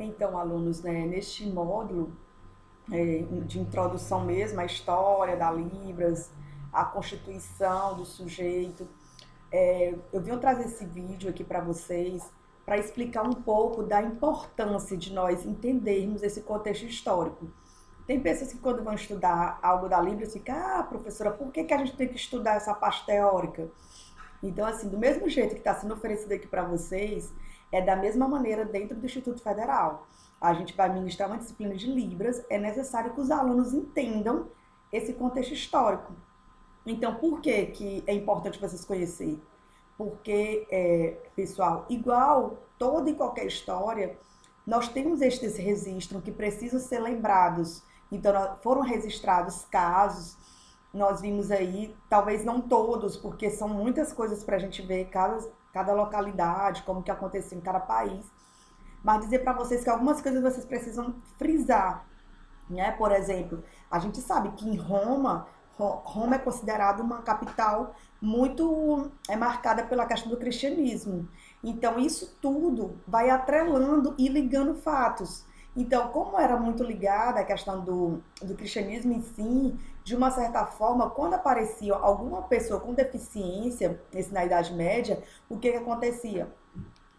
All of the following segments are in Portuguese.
Então, alunos, né, neste módulo de introdução mesmo à história da Libras, à constituição do sujeito, eu vim trazer esse vídeo aqui para vocês para explicar um pouco da importância de nós entendermos esse contexto histórico. Tem pessoas que quando vão estudar algo da Libras ficam, professora, por que a gente tem que estudar essa parte teórica? Então, assim, do mesmo jeito que está sendo oferecido aqui para vocês, é da mesma maneira dentro do Instituto Federal. A gente vai ministrar uma disciplina de Libras, é necessário que os alunos entendam esse contexto histórico. Então, por que é importante vocês conhecerem? Porque, pessoal, igual toda e qualquer história, nós temos estes registros que precisam ser lembrados. Então, foram registrados casos, nós vimos aí, talvez não todos, porque são muitas coisas para a gente ver, cada localidade, como que aconteceu em cada país, mas dizer para vocês que algumas coisas vocês precisam frisar, né? Por exemplo, a gente sabe que em Roma é considerada uma capital muito marcada pela questão do cristianismo. Então, isso tudo vai atrelando e ligando fatos. Então, como era muito ligada a questão do cristianismo em si, de uma certa forma, quando aparecia alguma pessoa com deficiência, isso na Idade Média, o que acontecia?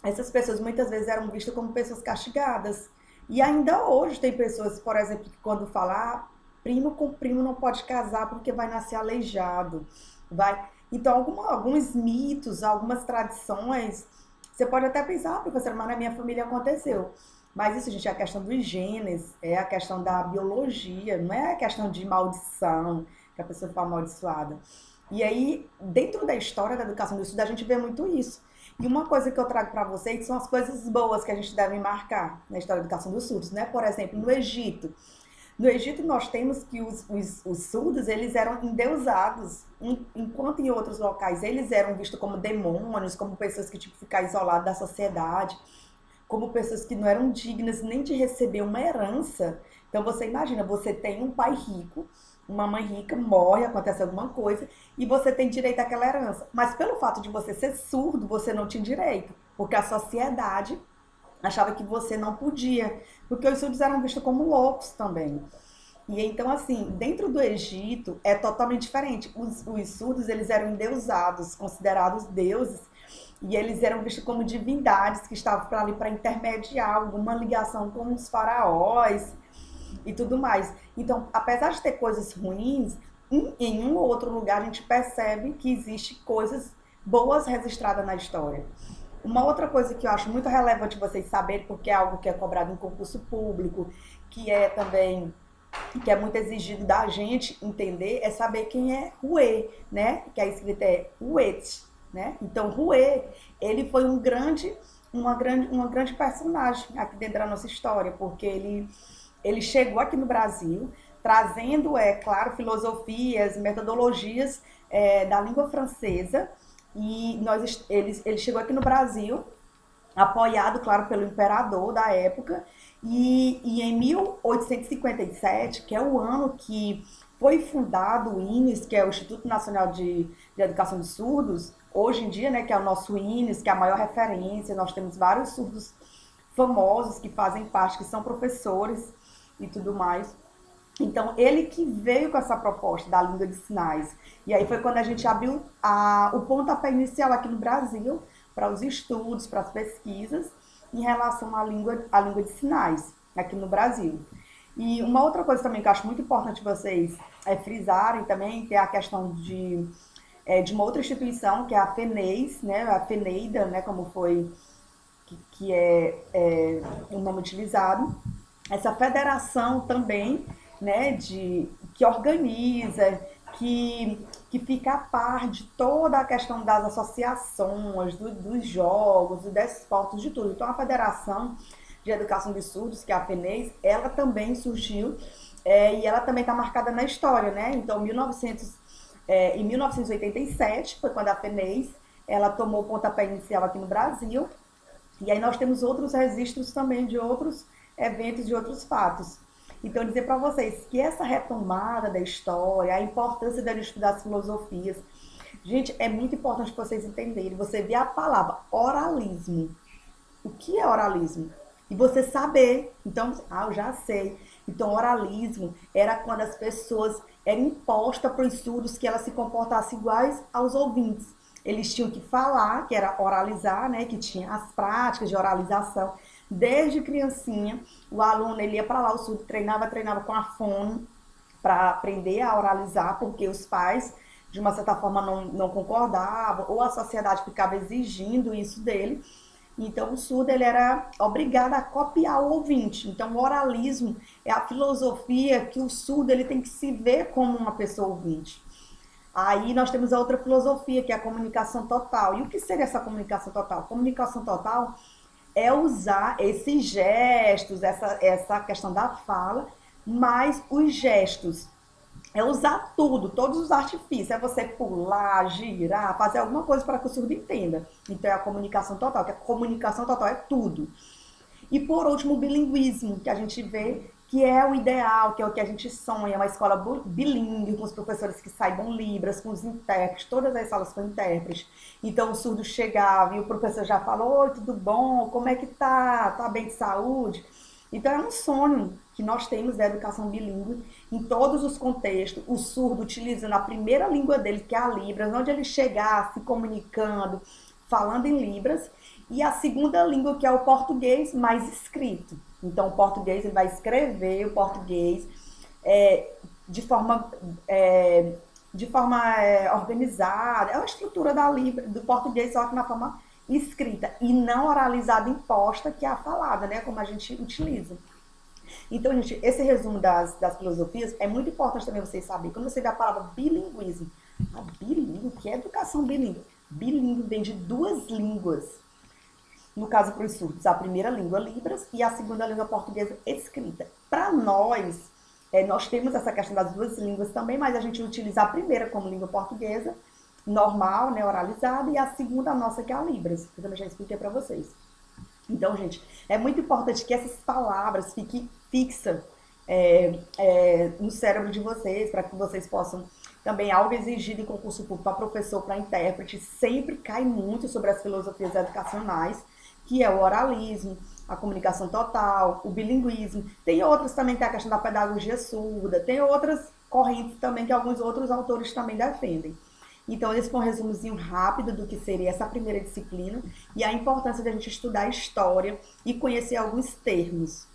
Essas pessoas muitas vezes eram vistas como pessoas castigadas. E ainda hoje tem pessoas, por exemplo, que quando falar primo com primo não pode casar porque vai nascer aleijado. Vai. Então, alguns mitos, algumas tradições, você pode até pensar, professora, mas na minha família aconteceu. Mas isso, gente, é a questão dos genes, é a questão da biologia, não é a questão de maldição, que a pessoa foi amaldiçoada. E aí, dentro da história da educação do estudo, a gente vê muito isso. E uma coisa que eu trago para vocês são as coisas boas que a gente deve marcar na história da educação dos surdos, né? Por exemplo, no Egito. No Egito nós temos que os surdos, eles eram endeusados, enquanto em outros locais eles eram vistos como demônios, como pessoas que tipo ficar isoladas da sociedade, como pessoas que não eram dignas nem de receber uma herança. Então você imagina, você tem um pai rico, uma mãe rica, morre, acontece alguma coisa, e você tem direito àquela herança. Mas pelo fato de você ser surdo, você não tinha direito, porque a sociedade achava que você não podia, porque os surdos eram vistos como loucos também. E então, assim, dentro do Egito é totalmente diferente. Os surdos, eles eram endeusados, considerados deuses, e eles eram vistos como divindades que estavam ali para intermediar alguma ligação com os faraós e tudo mais. Então, apesar de ter coisas ruins, em um ou outro lugar a gente percebe que existe coisas boas registradas na história. Uma outra coisa que eu acho muito relevante vocês saberem, porque é algo que é cobrado em concurso público, que é também que é muito exigido da gente entender, é saber quem é Rui, né? Que a escrita é Huet, né? Então, Rui, ele foi uma grande personagem aqui dentro da nossa história, porque ele chegou aqui no Brasil trazendo, claro, filosofias, metodologias da língua francesa, e ele chegou aqui no Brasil, apoiado, claro, pelo imperador da época, e em 1857, que é o ano que foi fundado o INES, que é o Instituto Nacional de Educação de Surdos, hoje em dia, né, que é o nosso INES, que é a maior referência, nós temos vários surdos famosos que fazem parte, que são professores e tudo mais. Então, ele que veio com essa proposta da língua de sinais. E aí foi quando a gente abriu o pontapé inicial aqui no Brasil para os estudos, para as pesquisas em relação à língua de sinais aqui no Brasil. E uma outra coisa também que eu acho muito importante vocês frisarem também, que é a questão de uma outra instituição, que é a FENEIS, né, a FENEIDA, né, como foi, que é o nome utilizado. Essa federação também, né, que organiza, que fica a par de toda a questão das associações, dos jogos, do desportos, de tudo. Então, a Federação de Educação de Surdos, que é a FENES, ela também surgiu e ela também está marcada na história, né? Então, em 1987, foi quando a FENES ela tomou o pontapé inicial aqui no Brasil, e aí nós temos outros registros também de outros eventos, de outros fatos. Então, dizer para vocês que essa retomada da história, a importância de estudar as filosofias, gente, é muito importante vocês entenderem. Você vê a palavra oralismo. O que é oralismo? e você saber. Então, eu já sei. Então, oralismo era quando as pessoas eram impostas para os surdos que elas se comportassem iguais aos ouvintes. Eles tinham que falar, que era oralizar, né, que tinha as práticas de oralização. Desde criancinha, o aluno ele ia para lá, o surdo treinava com a fono para aprender a oralizar, porque os pais, de uma certa forma, não concordavam, ou a sociedade ficava exigindo isso dele. Então, o surdo ele era obrigado a copiar o ouvinte. Então, o oralismo é a filosofia que o surdo ele tem que se ver como uma pessoa ouvinte. Aí nós temos a outra filosofia, que é a comunicação total. E o que seria essa comunicação total? Comunicação total é usar esses gestos, essa questão da fala, mais os gestos. É usar tudo, todos os artifícios. É você pular, girar, fazer alguma coisa para que o surdo entenda. Então é a comunicação total, que a comunicação total é tudo. E por último, o bilinguismo, que a gente vê que é o ideal, que é o que a gente sonha, uma escola bilíngue, com os professores que saibam Libras, com os intérpretes, todas as salas com intérpretes. Então o surdo chegava e o professor já falou: oi, tudo bom? Como é que tá? Tá bem de saúde? Então é um sonho que nós temos da educação bilíngue em todos os contextos, o surdo utilizando a primeira língua dele, que é a Libras, onde ele chegar se comunicando, falando em Libras, e a segunda língua, que é o português mais escrito. Então, o português ele vai escrever o português de forma, organizada. É a estrutura da Libra, do português, só que na forma escrita e não oralizada imposta, que é a falada, né? Como a gente utiliza. Então, gente, esse resumo das filosofias é muito importante também vocês saberem. Quando você vê a palavra bilinguismo, bilíngue, que é educação bilíngue? Bilíngue vem de duas línguas. No caso, para os surdos, a primeira língua Libras e a segunda língua portuguesa escrita. Para nós, nós temos essa questão das duas línguas também, mas a gente utiliza a primeira como língua portuguesa, normal, né, oralizada, e a segunda nossa, que é a Libras, que eu também já expliquei para vocês. Então, gente, é muito importante que essas palavras fiquem fixas no cérebro de vocês, para que vocês possam também, algo exigido em concurso público para professor, para intérprete, sempre cai muito sobre as filosofias educacionais, que é o oralismo, a comunicação total, o bilinguismo. Tem outros também, que é a questão da pedagogia surda, tem outras correntes também que alguns outros autores também defendem. Então, esse foi um resumozinho rápido do que seria essa primeira disciplina e a importância da gente estudar história e conhecer alguns termos.